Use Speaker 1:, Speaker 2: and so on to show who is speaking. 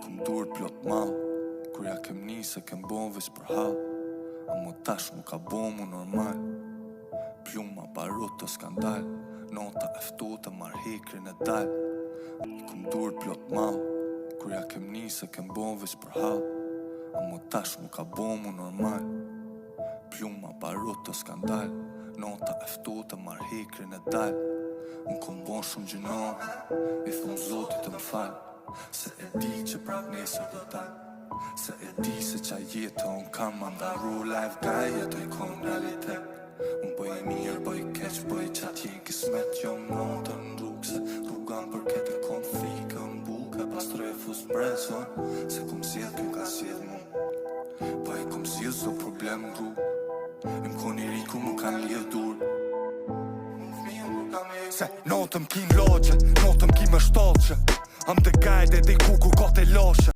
Speaker 1: Kum dur plot mal, kur ja kem nisë kem bon veç për hall. A më tash mu ka bo mu normal. Pluma, barut të skandal, nota eftu të marr hekrin e dal. Kum dur plot mal, kur ja kem nisë kem bon veç për hall. A më tash mu ka bo mu normal. Pluma, barut të skandal, nota eftu të marr hekrin e dal. Unë kom bon shumë gjinohë, i thon Zotit të m'fal. Se e di që prap nesër do dal. Se e di se qa jetë unë kam mandaru. Life guy jetoj kom realitet. Unë bëj mirë, bëj keq, bëj qatë jen kismet. Jo më notën në rrugë, se rrugan për kete kom thikë në buke. Pas të refus brezon, se kom sjedh kjo ka sjedh mu. Pa i kom sjedh zdo problem në rrugë. Im koni riku mu kanë lidh dur. Se notëm ki në logje, notëm ki më shtoqe. Am të gajde dhe ku kur kote